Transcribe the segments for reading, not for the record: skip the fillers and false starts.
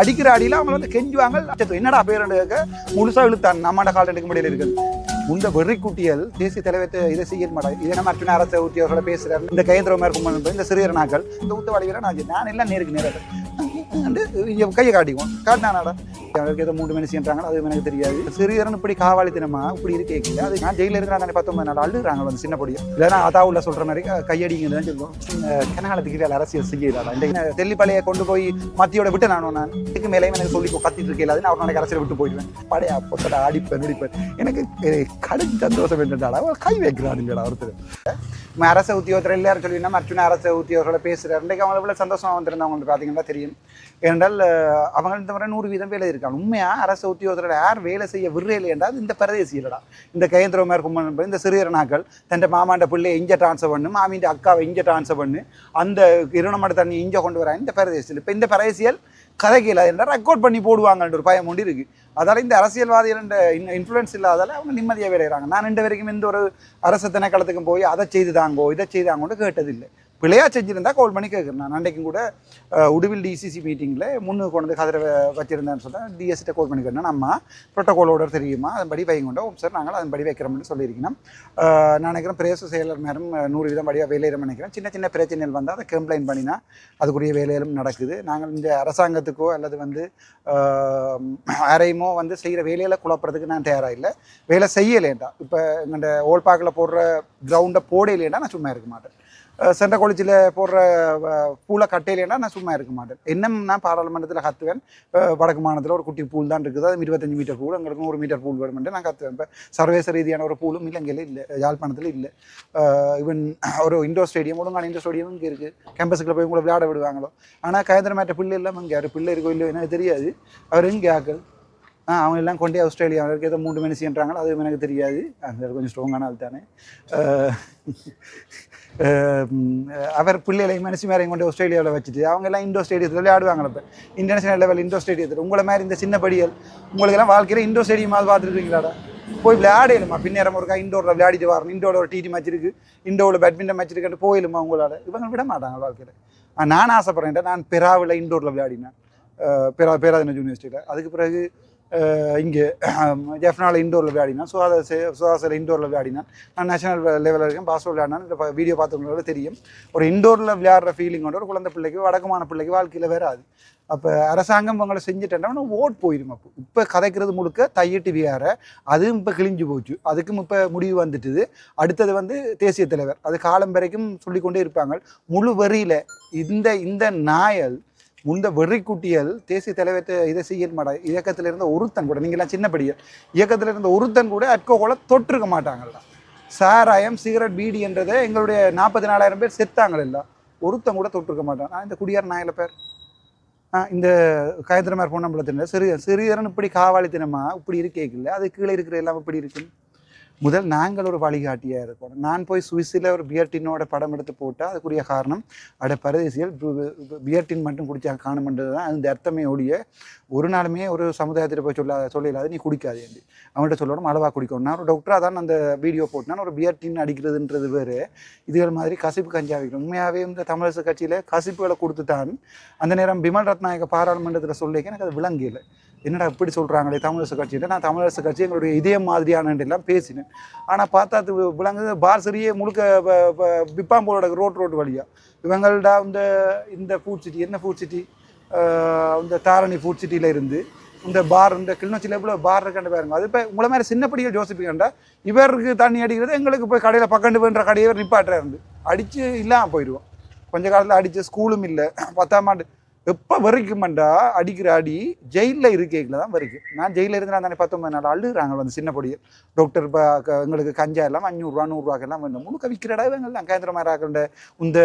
அடிக்கிற அடியில் அவங்க வந்து கெஞ்சுவாங்க. என்னடா பேர் முழுசாக இழுத்தான் நம்மட கால் எடுக்க முடியல இருக்குது. இந்த வெறிக்குட்டியல் தேசிய தலைவத்தை இதை செய்ய மாட்டாங்க. இதை நம்ம மற்ற அரசு உத்தியோகங்கள பேசுகிறார். இந்த கையந்திரமாக இருக்கும் இந்த சிறியர் நாட்கள் இந்த ஊத்தவாடி நான் எல்லாம் நேருக்கு நேரம் கையை காட்டிக்குவோம் காட்டினாடா அவருக்கு ஏதோ 3 மணி செய்யறாங்க. அது எனக்கு தெரியாது. சிறியரன் இப்படி காவாலித்தனமா இப்படி இருக்கேன். அது நான் ஜெயில இருக்கிற 19 நாள் அழுகுறாங்க வந்து சின்ன பொடியும் இல்லைன்னா அதாவுள்ள சொல்ற மாதிரி கையடிங்கன்னு சொல்லுவோம். கனகாலத்துக்கு வேலை அரசியல் செய்யலாம். இந்த தெல்லிப்பளையை கொண்டு போய் மத்தியோட விட்டு நான் இதுக்கு மேலே எனக்கு சொல்லி கத்திட்டு இருக்கேன். அவர் நாளைக்கு அரசியல் விட்டு போயிடுவேன். படையா பொத்தடா அடிப்பேன் நடிப்பேன். எனக்கு கடும் சந்தோஷம் என்னடா கை வைக்கிறாருங்கடா ஒருத்தர் அரசு உத்தியோகத்தில் எல்லாரும் சொல்லினா மற்ற அரசு உத்தியோகங்களை பேசுகிறார். இன்றைக்கு அவங்க எவ்வளோ சந்தோஷமாக வந்திருந்தவங்க பார்த்தீங்கன்னா தெரியும். ஏனென்றால் அவங்க இந்த முறை 100% வேலை இருக்காங்க. உண்மையாக அரசு உத்தியோகத்தில் யார் வேலை செய்ய விடுறையில் என்றால் இந்த பிரதேசியலடா இந்த கையந்திரமாக இருக்கும் இந்த சிறியர் நாட்கள் தன் மாமாண்ட பிள்ளையை இங்கே ட்ரான்ஸ்ஃபர் பண்ணு, மாமியின் அக்காவை இங்கே ட்ரான்ஸ்ஃபர் பண்ணு, அந்த இருநமட தண்ணி இங்கே கொண்டு வராங்க இந்த பிரதேசியில். இப்போ இந்த பிரதேசியல் கதைக்கல என்றால் ரெக்கார்ட் பண்ணி போடுவாங்கன்ற ஒரு பயம் ஒன்று இருக்குது. அதால் இந்த அரசியல்வாதிகள் இன்ஃப்ளூயன்ஸ் இல்லாதால அவங்க நிம்மதியாக விளையிறாங்க. நான் இந்த வரைக்கும் இந்த ஒரு அரசு திணைக்களத்துக்கும் போய் அதை செய்துதாங்கோ இதை செய்தாங்கன்னு கேட்டதில்லை. பிள்ளையாக செஞ்சுருந்தா கால் பண்ணி கேட்குறேன். நான் அன்றைக்கும் கூட உடுவில் டிசிசி மீட்டிங்கில் முன்னுக்கு கொண்டு வந்து கதிரை வச்சுருந்தேன்னு சொன்னேன். டிஎஸ்கிட்ட கால் பண்ணி கேட்டேன். நம்ம ப்ரோட்டோகாலோட தெரியுமா அதன்படி வைங்கொண்டோம் சார் நாங்கள் அதன்படி வைக்கிறோம்னு சொல்லியிருக்கணும். நான் நினைக்கிறேன் பிரேச செயலர் நேரம் 100% படியாக வேலையிடம் நினைக்கிறேன். சின்ன சின்ன பிரச்சனைகள் வந்தால் அதை கம்ப்ளைண்ட் பண்ணினா அதுக்குரிய வேலையிலும் நடக்குது. நாங்கள் இந்த அரசாங்கத்துக்கோ அல்லது வந்து யாரையுமோ வந்து செய்கிற வேலையில் குழப்பறதுக்கு நான் தயாராக இல்லை. வேலை செய்யலேண்டா இப்போ எங்கள்ட ஓல்பாக்கில் போடுற கிரவுண்டை போடையிலேண்டா நான் சும்மா இருக்க மாட்டேன். சென்ட்ரல் காலேஜில் போடுற பூலை கட்டையிலேன்னா நான் சும்மா இருக்க மாட்டேன். இன்னும் நான் பாராளுமன்றத்தில் கற்றுவேன். வடக்கு மாநிலத்தில் ஒரு குட்டி பூல் தான் இருக்குது. அது 25 மீட்டர் பூல், எங்களுக்கு 100 மீட்டர் பூல் வேணுமென்று நான் கற்றுவேன். இப்போ சர்வதேச ரீதியான ஒரு பூலும் இலங்கையில் இல்லை, யாழ்ப்பாணத்தில் இல்லை. ஈவன் ஒரு இண்டோர் ஸ்டேடியம் ஒழுங்கான இண்டோர் ஸ்டேடியம் இங்கே இருக்குது. கேம்பஸுக்குள்ள போய் உங்களை விளையாட விடுவாங்களோ. ஆனால் கயந்திரமேட்ட பிள்ளை இல்லாமல் இங்கே யார் பிள்ளை இருக்கோ இல்லையோ எனக்கு தெரியாது. அவர் இங்கே ஆக்கள் அவங்க எல்லாம் கொண்டே ஆஸ்திரேலியா அவருக்கு ஏதோ 3 மணி செய்யறாங்களோ அது எனக்கு தெரியாது. அந்த கொஞ்சம் ஸ்ட்ராங்கான ஆள் தானே. அவர் பிள்ளைகளை மனசு மேரையும் கொண்டு ஆஸ்திரேலியாவில் வச்சுட்டு அவங்க எல்லாம் இண்டோர் ஸ்டேடியத்தில் விளையாடுவாங்களே. இப்போ இன்டர்நேஷனல் லெவல் இண்டோர் ஸ்டேடியத்தில் உங்களை மாதிரி இந்த சின்ன படிகள் உங்களுக்கெல்லாம் வாழ்க்கையில் இண்டோர் ஸ்டேடியமாவது பார்த்துருக்கீங்களாடா? போய் விளையாடலுமா பின்னேரம் ஒருக்கா இண்டோரில் விளையாடிட்டு வரணும். இண்டோரில் ஒரு டிடி மேட்ச் இருக்குது, இண்டோரில் பேட்மிண்டன் மேட்ச் இருக்குன்னு போயிலுமா உங்களால்? இவங்க விட மாட்டாங்க வாழ்க்கையில். நான் ஆசைப்பட்றேன். நான் பெராவில் இண்டோரில் விளையாடினேன், பேராதீன யூனிவர்சிட்டியில். அதுக்கு பிறகு இங்கே ஜெஃப்னாவில் இண்டோரில் விளையாடினேன், சுகாசில் இண்டோரில் விளையாடினேன். நான் நேஷனல் லெவலில் இருக்கேன், பாஸ்கெட் விளையாடினேன். இந்த வீடியோ பார்த்தவங்களோட தெரியும். ஒரு இண்டோரில் விளையாடுற ஃபீலிங்கோட ஒரு குழந்தை பிள்ளைக்கு வடக்குமான பிள்ளைக்கு வாழ்க்கையில் வராது. அப்போ அரசாங்கம் உங்களை செஞ்சுட்டேன்னா ஓட் போயிடும். அப்போ இப்போ கதைக்கிறது முழுக்க தையிட்டு வேற அதுவும் இப்போ கிழிஞ்சு போச்சு. அதுக்கும் இப்போ முடிவு வந்துட்டுது. அடுத்தது வந்து தேசிய தலைவர். அது காலம் வரைக்கும் சொல்லிக்கொண்டே இருப்பாங்க. முழு வரியில் இந்த நாயல் இந்த வெறிக்குட்டியல் தேசிய தலைவத்தை இதை செய்ய மாட்டாங்க. இயக்கத்தில் இருந்த ஒருத்தன் கூட நீங்களாம் சின்னப்படியல் இயக்கத்தில் இருந்த ஒருத்தன் கூட அட்கோகோலை தொட்டிருக்க மாட்டாங்கல்ல. சாராயம் சிகரெட் பீடி என்றதை எங்களுடைய 44,000 பேர் செத்தாங்கல்ல, ஒருத்தன் கூட தொட்டிருக்க மாட்டான். நான் இந்த குடியார் நாயில பேர் இந்த கயந்திரமார் பொன்னம்பலத்தின சிறியரன் இப்படி காவாலித்தனமா இப்படி இருக்கேக்கில்ல, அது கீழே இருக்கிற எல்லாம் இப்படி இருக்குன்னு முதல் நாங்கள் ஒரு வழிகாட்டியாக இருக்கணும். நான் போய் சுவிஸில் ஒரு பியர்டினோட படம் எடுத்து போட்டால் அதுக்குரிய காரணம் அட பரதேசியல் பியர்டின் மட்டும் குடித்தாங்க காணுமென்றது தான். அந்த அர்த்தமே ஒழிய ஒரு நாளுமே ஒரு சமுதாயத்தில் போய் சொல்லிடாது நீ குடிக்காது என்று அவங்கள்ட்ட சொல்லணும், அளவாக குடிக்கணும். நான் ஒரு டாக்டராக தான் அந்த வீடியோ போட்டேன். ஒரு பியர்டின் அடிக்கிறதுன்றது வேறு, இதுகள் மாதிரி கசிப்பு கஞ்சா வைக்கணும். உண்மையாகவே இந்த தமிழரசு கட்சியில் கசிப்புகளை கொடுத்துட்டான். அந்த நேரம் பிமல் ரத்நாயக பாராளுமன்றத்தில் சொல்லிக்க எனக்கு அது விளங்கலை. என்னடா இப்படி சொல்கிறாங்களே தமிழரசு கட்சியில். நான் தமிழரசு கட்சி எங்களுடைய இதே மாதிரியான எல்லாம் பேசினேன். ஆனால் பார்த்தா அது விளங்குது பார்சரியே முழுக்க விப்பாம்போட ரோட்டு வழியாக இவங்கள்டா இந்த ஃபுட் சிட்டி என்ன ஃபுட் சிட்டி இந்த தாரணி ஃபுட் சிட்டியில் இருந்து இந்த பார் இந்த கிளிநொச்சியில் எவ்வளோ பார் இருக்காண்டு பாருங்க. அது இப்போ உங்களை மாதிரி சின்னப்படிகள் யோசிப்பீங்கண்டா இவருக்கு தண்ணி அடிக்கிறது எங்களுக்கு போய் கடையில் பக்கண்டு வேண்ட கடையை நிப்பாட்டுறா இருந்து அடித்து இல்லாமல் போயிடுவோம். கொஞ்ச காலத்தில் அடித்த ஸ்கூலும் இல்லை. 10ஆம் ஆண்டு எப்போ வரைக்கும்ண்டா அடிக்கிற அடி ஜெயிலில் இருக்கேக்கில் தான் வரைக்கும். நான் ஜெயிலில் இருந்தால் தானே 19 நாள் அழுகிறாங்க வந்து சின்ன பொடியை. டாக்டர் இப்போ எங்களுக்கு கஞ்சா எல்லாம் 500 ரூபா எல்லாம் வேணும் முழுக்க விற்கிறடா இவங்கெல்லாம் கேந்திரமாராக்கின்ற இந்த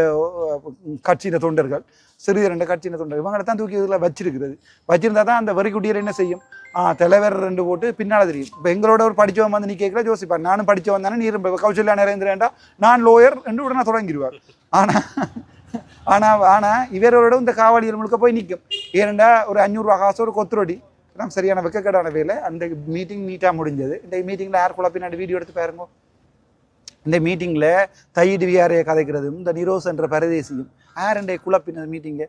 கட்சியின தொண்டர்கள் சிறிய கட்சியின தொண்டர்கள் இவங்களை தான் தூக்கி இதில் வச்சிருந்தா தான் அந்த வரிக்குட்டியில் என்ன செய்யும் தலைவர் 2 போட்டு பின்னால் தெரியும். இப்போ எங்களோட ஒரு படித்தவன் வந்து நீ கேட்கல யோசிப்பார், நானும் படித்தவன் தானே நீ கௌசல்யா நரேந்திரன்டா நான் லோயர் என்று உடனே தொடங்கிடுவார். ஆனால் இவரோட இந்த காவலியல் முழுக்க போய் நிற்கும். ஏனெண்டா ஒரு 500 ரூபா காசு ஒரு கொத்துரொடி நம்ம சரியான வெக்கக்கேடான வேலை. அந்த மீட்டிங் நீட்டாக முடிஞ்சது. இந்த மீட்டிங்கில் யார் குழப்பினாடி வீடியோ எடுத்து பாருங்க. இந்த மீட்டிங்கில் தையிடு வியாரையை கதைக்கிறதும் இந்த நிரோஸ் என்ற பரதேசியும் யார் குழப்பினது மீட்டிங்கை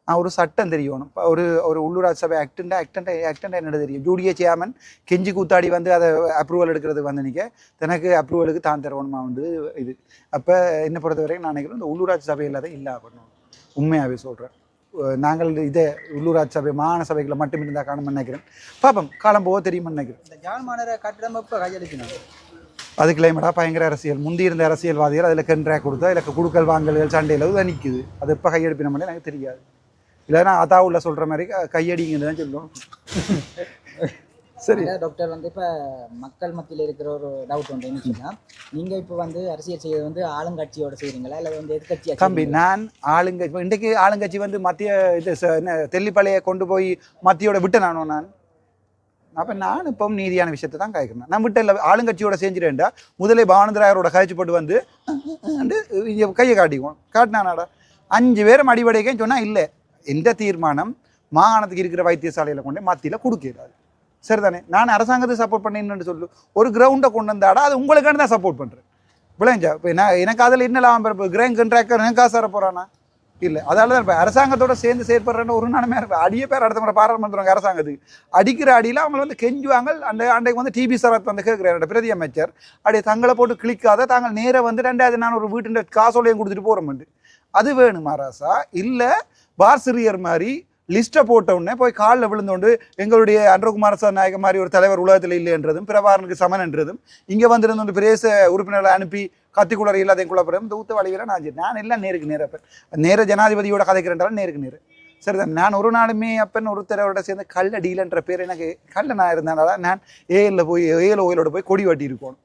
ஒரு சட்டம் தெரியணும். ஒரு ஒரு உள்ளூராட்சி சபை ஆக்டண்டா என்னோட தெரியும். ஜூடிஏ சேர்மன் கெஞ்சி கூத்தாடி வந்து அதை அப்ரூவல் எடுக்கிறது வந்து நிற்க தனக்கு அப்ரூவலுக்கு தான் தரணுமா வந்து இது. அப்போ என்ன பொறுத்தவரைக்கும் நான் நினைக்கிறேன் இந்த உள்ளூராட்சி சபையில் அதை இல்லை பண்ணணும். உண்மையாகவே சொல்கிறேன். நாங்கள் இதே உள்ளூராட்சி சபை மாகாண சபைகளை மட்டும் இருந்தால் காணும்னு நினைக்கிறேன். பாப்போம் காலம் போக தெரியுமென்னு நினைக்கிறேன். இந்த ஜாழ் மாநகர கட்டிடம் இப்போ கையெழுத்தினாங்க. அது கிளைமேடா பயங்கர அரசியல். முந்தி இருந்த அரசியல்வாதிகள் அதில் கண்ட்ராக்ட் கொடுத்தா இல்லை குடுக்கல் வாங்கல்கள் சண்டையில் தான் நிற்குது. அது எப்போ கையெடுப்பினோம்னே எனக்கு தெரியாது. இல்லைன்னா அதாவுள்ள சொல்கிற மாதிரி கையடிங்கன்னு தான் சொல்லுவோம். சரி டாக்டர் வந்து இப்போ மக்கள் மத்தியில் இருக்கிற ஒரு டவுட் வந்து என்ன சொன்னால், நீங்கள் இப்போ வந்து அரசியல் செய்வது வந்து ஆளுங்கட்சியோட செய்கிறீங்களா இல்லை வந்து எதிர்கட்சியாக? தம்பி நான் ஆளுங்கட்சி இப்போ இன்றைக்கு ஆளுங்கட்சி வந்து மத்திய இது என்ன தெல்லிப்பளையை கொண்டு போய் மத்தியோட விட்டு நான் அப்போ நான் இப்போ நீதியான விஷயத்தை தான் கேட்குறேன். நான் விட்டு இல்லை ஆளுங்கட்சியோட செஞ்சுட்டேன்டா முதலே பாவனந்தராயரோட காய்ச்சி போட்டு வந்து கையை காட்டினானாடா 5 பேரும் அடிபடைக்கேன்னு சொன்னால் இல்லை. எந்த தீர்மானம் மாகாணத்துக்கு இருக்கிற வைத்தியசாலையில் கொண்டு மத்தியில் கொடுக்கிறாரு. சரிதானே? நான் அரசாங்கத்தை சப்போர்ட் பண்ணேன்னு சொல்லு. ஒரு கிரவுண்டை கொண்டு வந்தாடா அது உங்களுக்கான தான் சப்போர்ட் பண்ணுறேன். விளைஞ்சா இப்போ நான் எனக்கு அதில் என்ன லாபம் இப்போ கிரேன் கண்ட்ராக்டர் எனக்கு காசு தர போகிறானா இல்லை. அதால தான் இப்போ அரசாங்கத்தோட சேர்ந்து செயற்படுறேன்னு ஒரு நாளுமே அடியே பேர் அடுத்த முறை பாராளுமன்றம் அரசாங்கத்துக்கு அடிக்கிற அடியில் அவங்க வந்து கெஞ்சுவாங்க. அன்றைக்கு வந்து டிபி சரத் வந்து கேட்குறாரு பிரதி அமைச்சர் அப்படியே தங்களை போட்டு கிளிக்காத தாங்கள் நேராக வந்து 2,000 நான் ஒரு வீட்டு காசோலையும் கொடுத்துட்டு போகிறோம்ண்டு. அது வேணுமா ராசா? இல்லை பாரசிரியர் மாதிரி லிஸ்ட்டை போட்ட உடனே போய் காலில் விழுந்தோண்டு எங்களுடைய அன்றகுமார நாயக மாதிரி ஒரு தலைவர் உலகத்தில் இல்லைன்றதும் பிரபாரனுக்கு சமன் என்றதும் இங்கே வந்திருந்த பிரதேச உறுப்பினர்களை அனுப்பி கத்திக்குளர் இல்லாத குழப்பறம் இந்த ஊத்த வழிவீர நான் எல்லாம் நேருக்கு நேர ஜனாதிபதியோட கதைக்கிறேன்றாலும் நேருக்கு நேரு. சரிதான். நான் ஒரு நாளுமே அப்பன் ஒருத்தரோட சேர்ந்து கள்ள டீலன்ற பேர் எனக்கு கள்ள நான் இருந்தேனால நான் ஏஎல்ல போய் ஓயிலோட போய் கொடி வட்டி இருக்கணும்.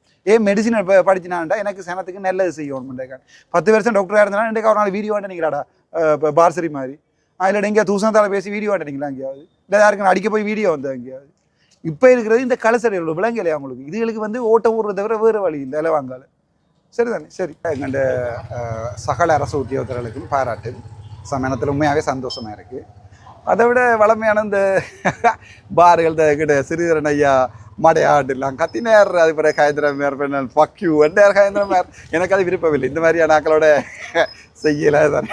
மெடிசின் படிச்சினான்டா எனக்கு சனத்துக்கு நல்லது செய்யணும். 10 வருஷம் டாக்டராக இருந்தாலும் இன்றைக்கு ஒரு நாள் வீடியோ வாண்டினீங்களாடா இப்போ பாரசரி மாதிரி அதில் எங்கேயாவது தூசணத்தால் பேசி வீடியோ வாண்டினீங்களா எங்கேயாவது இல்லை யாருக்கு அடிக்க போய் வீடியோ வந்தா எங்கேயாவது? இப்போ இருக்கிறது இந்த கலசரிகள் விளங்கலையா அவங்களுக்கு? இதுகளுக்கு வந்து ஓட்ட ஊடுறத தவிர வேறு வழி இல்லை இல்லை வாங்கால. சரிதானே? சரி எங்கள்ட சகல அரசு உத்தியோகத்தர்களுக்கும் பாராட்டு சமயத்தில் உண்மையாகவே சந்தோஷமாக இருக்குது. அதை விட வளமையான இந்த பார்கள் கிட்ட சிறிதரன் ஐயா மடையாடலாம் கத்தினார். அது பிறகு கயந்திரமேர் பெண்ணன் பக்யூ என்டார் கயந்திரமேர். எனக்கு அது விருப்பமில்லை. இந்த மாதிரியான ஆக்களோட செய்யலை தானே.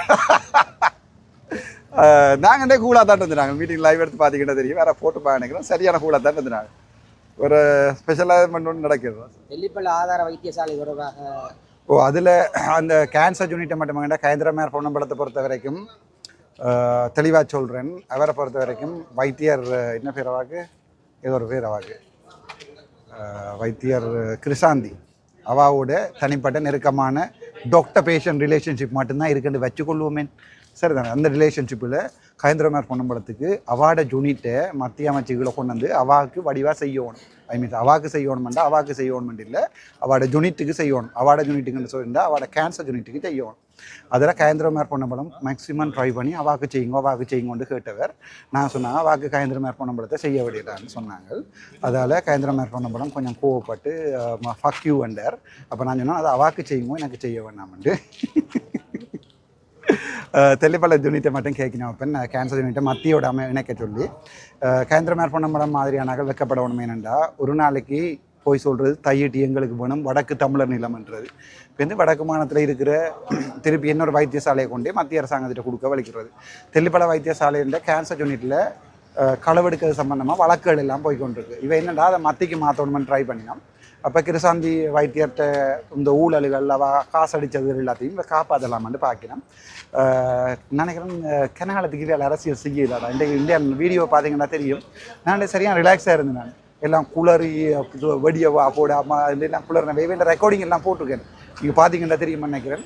நாங்கள் கூலாக தான் இருந்தாங்க. மீட்டிங் லைவ் எடுத்து பார்த்தீங்கன்னா தெரியும். வேறு போட்டு நினைக்கிறோம். சரியான கூலாக தான் இருந்தாங்க. ஒரு ஸ்பெஷலாக ஒன்று நடக்கிறது தெல்லிப்பள்ளி ஆதார வைத்தியசாலை தொடர்பாக. அதில் அந்த கேன்சர் யூனிட்டை மட்டும் கயந்திரமேர் பொன்னம்பலத்தை பொறுத்த வரைக்கும் தெளிவாக சொல்கிறேன். அவரை பொறுத்த வரைக்கும் வைத்தியர் என்ன பேர் அவாக்கு ஏதோ ஒரு பேர் அவாக்கு வைத்தியர் கிருஷாந்தி அவாவோட தனிப்பட்ட நெருக்கமான டாக்டர் பேஷண்ட் ரிலேஷன்ஷிப் மட்டும்தான் இருக்குன்னு வச்சுக்கொள்வோமே. சரிதானே? அந்த ரிலேஷன்ஷிப்பில் கயந்திரமேர் பொன்னம்பலத்துக்கு அவாட யூனிட்டை மத்திய அமைச்சுகளை கொண்டு வந்து அவாவுக்கு வடிவாக செய்யணும். அவாவுக்கு செய்யணுமெண்டா அவாவுக்கு செய்யணுமெண்டு இல்லை, அவாட யூனிட்டுக்கு செய்யணும். அவாட யூனிட்டுக்குன்னு சொல்லியிருந்தால் அவாட கேன்சர் யூனிட்டுக்கு செய்யணும். அதில் கயந்திரமேர் பொன்னம்பலம் மேக்ஸிமம் ட்ரை பண்ணி அவாவுக்கு செய்யுங்கன்னு கேட்டவர். நான் சொன்னாங்க அவாவுக்கு கயந்திரமேர் பொன்னம்பலத்தை செய்ய விடலான்னு சொன்னாங்க. அதால் கயந்திரமேர் பொன்னம்பலம் கொஞ்சம் கோவப்பட்டு ஃபக் யூ வந்தார். அப்போ நான் சொன்னேன் அது அவாவுக்கு செய்யுங்க எனக்கு செய்ய வேண்டாம்ண்டு. தெல்லிப்பள்ளி யூனிட்டை மட்டும் கேட்கணும். அப்போ கேன்சர் யூனிட்டை மத்தியோட இணைக்க சொல்லி கயந்திரமேர் பொன்னம்பலம் மாதிரியானாக்கள் வைக்கப்படணும். ஏனென்றா ஒரு நாளைக்கு போய் சொல்கிறது தையிட்டு எங்களுக்கு வேணும் வடக்கு தமிழர் நிலம்ன்றது. இப்போ வந்து வடக்கு மாநிலத்தில் இருக்கிற திருப்பி இன்னொரு வைத்தியசாலையை கொண்டே மத்திய அரசாங்கத்திட்ட கொடுக்க வலிக்கிறது. தெல்லிப்பள்ளி வைத்தியசாலைன்ற கேன்சர் யூனிட்டில் களவெடுக்கிறது சம்பந்தமாக வழக்குகள் எல்லாம் போய்கொண்டிருக்கு. இவை என்னடா அதை மத்திக்கு மாற்றணுமென்னு ட்ரை பண்ணினோம். அப்போ கிருஷாந்தி வைத்தியர்கிட்ட இந்த ஊழல்கள் காசு அடித்தது எல்லாத்தையும் காப்பாற்றலாமான்னு பார்க்கணும். நினைக்கிறேன் கனகாலத்துக்கு வேலை அரசியல் செய்யலாடா. இந்தியன் வீடியோ பார்த்தீங்கன்னா தெரியும். நான் சரியாக ரிலாக்ஸாக இருந்தேன். நான் எல்லாம் குளறி வெடியவா போட அம்மா எல்லாம் குளறின வேண்ட ரெக்கார்டிங் எல்லாம் போட்டிருக்கேன். நீங்கள் பார்த்தீங்கன்னா தெரியுமா நினைக்கிறேன்.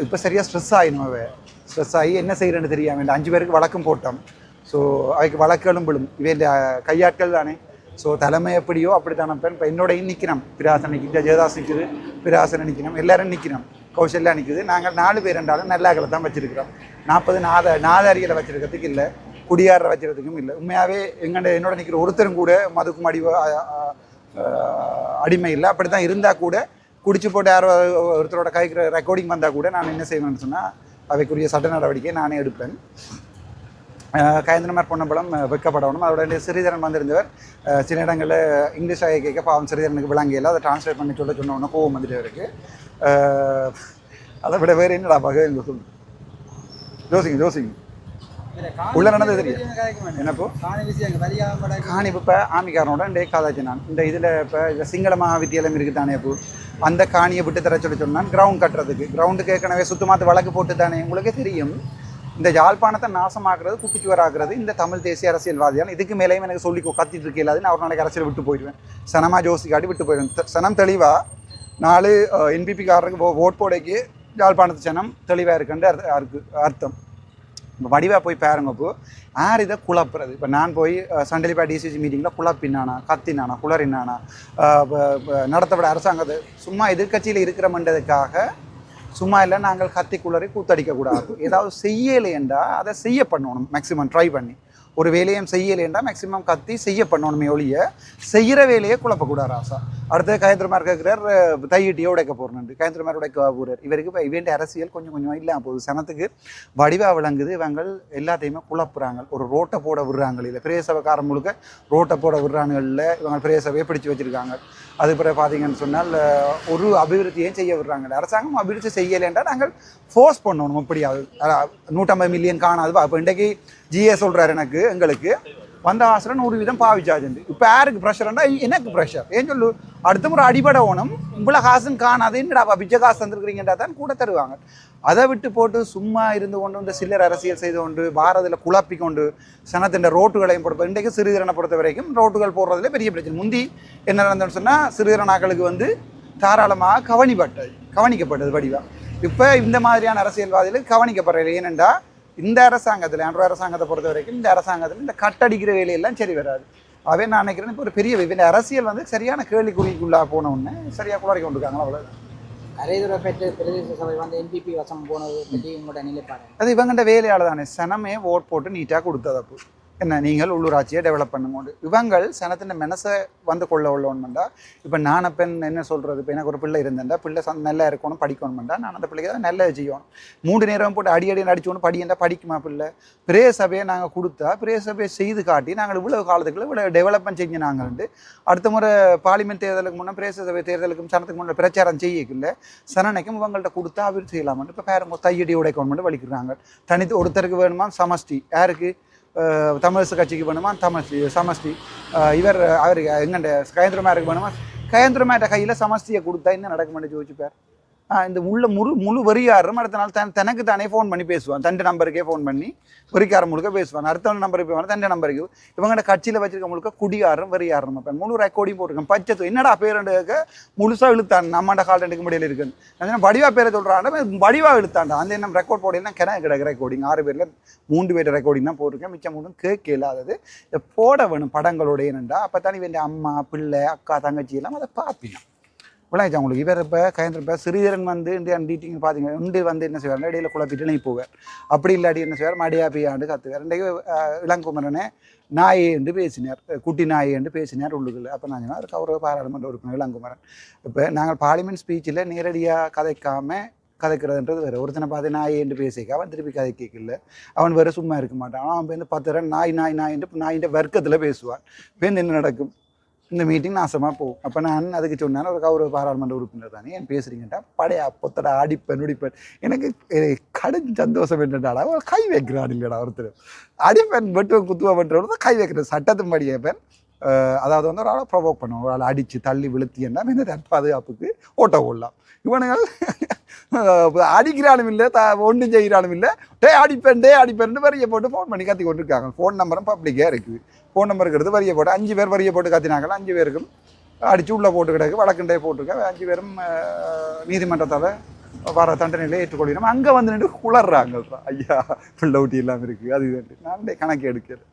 இப்போ சரியாக ஸ்ட்ரெஸ் ஆகிடும். ஸ்ட்ரெஸ் ஆகி என்ன செய்கிறேன்னு தெரியாமல் 5 பேருக்கு வழக்கம் போட்டோம். ஸோ அதுக்கு வழக்குகளும் விழும். இவன் கையாட்கள் தானே. ஸோ தலைமை எப்படியோ அப்படித்தான பெண். இப்போ என்னோடையும் நிற்கணும். பிராசன் நிற்கிது, ஜெயதாஸ் நிற்குது, பிராசனை நிற்கணும், எல்லோரும் நிற்கணும். கௌசல்யா நிற்குது. நாங்கள் 4 பேர் என்றாலும் நல்லாக்களை தான் வச்சுருக்கிறோம். 40 நாதாரிகளை வச்சுருக்கிறதுக்கு இல்லை, குடியார வச்சுருக்கிறதுக்கும் இல்லை. உண்மையாகவே என்னோட நிற்கிற ஒருத்தரும் கூட மதுக்கும் அடிமை இல்லை. அப்படி தான் இருந்தால் கூட குடிச்சு போட்டு யாரோ ஒருத்தரோட கைக்கிற ரெக்கார்டிங் வந்தால் கூட நான் என்ன செய்வேன்னு சொன்னால் அவைக்குரிய சட்ட நடவடிக்கையை நானே எடுப்பேன். கயந்திரமேர் பொன்னம்பலம் வைக்கப்படணும். அதோட சிறிதரன் வந்திருந்தவர் சில இடங்களில் இங்கிலீஷ் ஆகி கேட்க பாவம் சிறிதரனுக்கு விளங்கியல அதை டிரான்ஸ்லேட் பண்ணி சொன்னோன்னா கோவம் வந்துட்டு இருக்கு. அதை விட வேறு என்னடா பக சொல்லு யோசிங்க உள்ள நடந்தது தெரியும் என்னப்போ காணி இப்போ ஆமிக்காரனோட டே காதாச்சு நான் இந்த இதில் இப்போ இந்த சிங்கள மகாவித்தியாலயம் இருக்குது தானே இப்போ அந்த காணியை விட்டு தர சொல்லி சொன்னான் கிரவுண்ட் கட்டுறதுக்கு கிரவுண்டுக்கு ஏற்கனவே சுத்தமாத்து வழக்கு போட்டு தானே உங்களுக்கே தெரியும் இந்த யாழ்ப்பாணத்தை நாசமாக்குறது குட்டிச்சுவராகிறது இந்த தமிழ் தேசிய அரசியல்வாதியால் இதுக்கு மேலேயும் எனக்கு சொல்லி கத்திட்டு இருக்கல நான் ஒரு நாளைக்கு அரசியல் விட்டு போயிடுவேன் சனமா ஜோசி காட்டி விட்டு போயிடுவேன் சனம் தெளிவாக 4 என்பிபிக்காரருக்கு ஓட் போடைக்கு யாழ்ப்பாணத்து சனம் தெளிவாக இருக்குன்ற அர்த்தம் இப்போ வடிவாக போய் பாருங்க இப்போ யார் இதை குழப்புறது இப்போ நான் போய் சண்டலிப்பா டிசிசி மீட்டிங்கில் குழப்பினானா கத்தினானா குளறினானா நடத்தப்பட அரசாங்கத்தை சும்மா எதிர்கட்சியில் இருக்கிறமன்றதுக்காக சும்மா இல்லை நாங்கள் கத்தி குளறி கூத்தடிக்கக்கூடாது ஏதாவது செய்யலையேண்டா அதை செய்ய பண்ணணும் மேக்ஸிமம் ட்ரை பண்ணி ஒரு வேலையும் செய்யலையேண்டா மேக்ஸிமம் கத்தி செய்ய பண்ணணுமே ஒழிய செய்கிற வேலையை குழப்பக்கூடாது ஆசா அடுத்தது கயந்திரமார் கேட்குறார் தையிட்டியே உடைக்க போகிறேன் கயந்திரமார் உடைக்க போகிறார் இவருக்கு இப்போ இவன் அரசியல் கொஞ்சம் கொஞ்சம் இல்லாமல் போகுது சனத்துக்கு வடிவாக விளங்குது இவங்கள் எல்லாத்தையுமே குழப்புறாங்க ஒரு ரோட்டை போட விடுறாங்க இல்லை பெரிய சபைக்காரன் முழுக்க ரோட்டை போட விடுறாங்கல்ல இவங்க பெரிய சபையை பிடிச்சி வச்சுருக்காங்க அது பிறகு பார்த்தீங்கன்னு சொன்னால் ஒரு அபிவிருத்தியும் செய்ய விடுறாங்க அரசாங்கம் அபிவிருத்தி செய்யலைன்றா நாங்கள் ஃபோர்ஸ் பண்ணணும் இப்படியாவது 150 மில்லியன் காணாது அப்போ இன்றைக்கு ஜிஏ சொல்கிறார் எனக்கு எங்களுக்கு வந்த ஆசிரியர் 100% பாவிச்சாச்சு இப்போ யாருக்கு ப்ரெஷர்னா எனக்கு ப்ரெஷர் ஏன் சொல்லு அடுத்த முறை அடிபட ஓணும் இவ்வளோ காசுன்னு காணாதுன்னுடாப்பா பிச்சை காசு தந்துருக்குறீங்கன்றா தான் கூட தருவாங்க அதை விட்டு போட்டு சும்மா இருந்து கொண்டு இந்த சில்லர் அரசியல் செய்து கொண்டு பாரதில் குழப்பி கொண்டு சனத்தின் ரோட்டுகளையும் பொறுத்த இன்றைக்கு சிறுதிறனை பொறுத்த வரைக்கும் ரோட்டுகள் போடுறதுல பெரிய பிரச்சனை முந்தி என்ன நடந்ததுன்னு சொன்னால் சிறுதிறனாக்களுக்கு வந்து தாராளமாக கவனிக்கப்பட்டது வடிவா இப்போ இந்த மாதிரியான அரசியல்வாதிகளுக்கு கவனிக்கப்படுறது ஏனென்றா இந்த அரசாங்கத்தில் ஆண்ட்ரோ அரசாங்கத்தை பொறுத்த வரைக்கும் இந்த அரசாங்கத்தில் இந்த கட்டடிக்கிற வேலையெல்லாம் சரி வராது அவே நான் நினைக்கிறேன் இப்போ ஒரு பெரிய இந்த அரசியல் வந்து சரியான கேள்விக்குறிக்குள்ளே போன உடனே சரியாக குளறி கொண்டுருக்காங்களா அவ்வளோ அரைதுறை பெற்று பிரதேச சபை வந்து என்பிபி வசம் போனது பற்றி உங்களோட நிலைப்பாடு அது இவங்கள்ட்ட வேலையால் தானே சனமே ஓட் போட்டு நீட்டாக கொடுத்தது அப்போ என்ன நீங்கள் உள்ளூராட்சியை டெவலப் பண்ணுங்க இவங்கள் சனத்தின் மனசை வந்து கொள்ள உள்ளோன்மெண்டா இப்போ நான் அப்போ என்ன சொல்கிறது இப்போ எனக்கு ஒரு பிள்ளை இருந்தேன்டா பிள்ளை நல்லா இருக்கணும் படிக்கணுமெண்டா நான் அந்த பிள்ளைக்கு தான் நல்லது செய்யணும் 3 நேரம் போட்டு அடி அடிச்சோன்னு படியண்டா படிக்குமா பிள்ளை பிரே சபையை நாங்கள் கொடுத்தா பிரே சபையை செய்து காட்டி நாங்கள் இவ்வளவு காலத்துக்குள்ள இவ்வளோ டெவலப்மெண்ட் செஞ்சு நாங்கள் அடுத்த முறை பார்லிமெண்ட் தேர்தலுக்கு முன்னே பிரேச சபை தேர்தலுக்கும் சனத்துக்கு முன்னே பிரச்சாரம் செய்யக்குள்ள சனனைக்கும் இவங்கள்ட்ட கொடுத்தா அவர் செய்யலாமான்னு இப்போ பேரங்க தையடி உடைக்கணும்னு வலிக்கிறாங்க தனித்து ஒருத்தருக்கு வேணுமா சமஷ்டி யாருக்கு தமிழிசை கட்சிக்கு வேணுமா சமஷ்டி அவர் எங்கண்ட கயந்திரமாருக்கு வேணுமா கயந்திரமாட்ட கையில் சமஷ்டியை கொடுத்தா என்ன நடக்குமென்னு யோசிப்பார் இந்த முழு வரியாரும் அடுத்த நாள் தனக்கு தானே ஃபோன் பண்ணி பேசுவான் தண்டை நம்பருக்கே ஃபோன் பண்ணி வரிக்காரம் முழுக்க பேசுவான் அடுத்த நம்பருக்கு போவான் தண்டை நம்பருக்கு இவங்கள்ட்ட கட்சியில் வச்சிருக்க முழுக்க குடியாரும் வரியாரும் அப்போ முழு ரெக்கார்டியும் போட்டிருக்கேன் பச்சை என்னடா பேருண்டுக்க முழுசாக இழுத்தான் நம்மாண்ட கால் ரெண்டுக்கு முடியல இருக்குன்னு நான் வடிவா பேரை சொல்கிறாண்ட வடிவா இழுத்தாண்டா அந்த என்ன ரெக்கார்ட் போடலாம் கிணக்கு கிடக்கு ரெக்கார்டிங் 6 பேரில் 3 பேர் ரெக்கார்டிங் தான் போட்டிருக்கேன் மிச்சம் 3 கேட்க இல்லாதது போட வேணும் படங்களோட என்னண்டா அப்போ தானே வேண்டிய அம்மா பிள்ளை அக்கா தங்கச்சி எல்லாம் அதை பார்ப்பினா விளையாச்சா உங்களுக்கு இவர் இப்போ கயந்திரப்ப சிறிதரன் வந்து இந்தியா டீட்டிங் பார்த்தீங்க உண்டு வந்து என்ன செய்வார் இடையில குழப்பிட்டு நீ போவார் அப்படி இல்லாட்டி என்ன செய்வார் மடியா பெய்யாண்டு கற்றுவார் இன்றைக்கு இளங்குமரனே நாயை என்று பேசினார் குட்டி நாயை என்று பேசினார் உள்ளுக்குள்ள அப்போ நான் சொன்னால் அதுக்கு அவர் பாராளுமன்ற உறுப்பினர் இளங்குமரன் இப்போ நாங்கள் பார்லிமெண்ட் ஸ்பீச்சில் நேரடியாக கதைக்கிறதுன்றது வேறு ஒருத்தனை பார்த்து நாயை என்று பேசிக்க அவன் திருப்பி கதை கேட்கல அவன் வேறு சும்மா இருக்க மாட்டான் அவன் வந்து 10 தடவை நாய் என்று நாயின் வர்க்கத்தில் பேசுவான் இப்போ என்ன நடக்கும் இந்த மீட்டிங் நாசமாக போகும் அப்போ நான் அதுக்கு சொன்னேன் ஒரு கௌரவ பாராளுமன்ற உறுப்பினர் தானே ஏன் பேசுகிறீங்கட்டா படையா பொத்தடா அடிப்பேன் நுடிப்பேன் எனக்கு கடும் சந்தோஷம் என்னடாடா ஒரு கை வைக்கிறான் இல்லைடா ஒருத்தர் அடிப்பேன் வெட்டுவன் குத்துவா பண்ணுறவங்க தான் கை வைக்கிறேன் சட்டத்தின் படி கேட்பேன் அதாவது வந்து ஒரு ஆளை ப்ரொவோக் பண்ணுவோம் ஒரு ஆளை அடித்து தள்ளி விழுத்தியன்னா இந்த தற்பாதுகாப்புக்கு ஓட்ட ஓடலாம் இவனுங்கள் அடிக்கிறானும் இல்லை ஒன்றும் செய்கிறானும் இல்லை டே அடிப்பேன் வரிய போட்டு ஃபோன் பண்ணி கத்தி கொண்டு இருக்காங்க ஃபோன் நம்பரும் பப்ளிக்காக இருக்குது ஃபோன் நம்பருக்கு எடுத்து வரிய போட்டு 5 பேர் வரிய போட்டு கத்தினாங்களா 5 பேருக்கும் அடித்து உள்ளே போட்டு கிடக்கு வழக்கண்டே போட்டிருக்கேன் 5 பேரும் நீதிமன்றத்தால் வர தண்டனையிலே ஏற்றுக்கொள்கிறோம் அங்கே வந்து நின்று குளர்றாங்க ஐயா பிள்ளை ஊட்டி எல்லாம் இருக்குது அது இது நான் கணக்கு எடுக்கிறேன்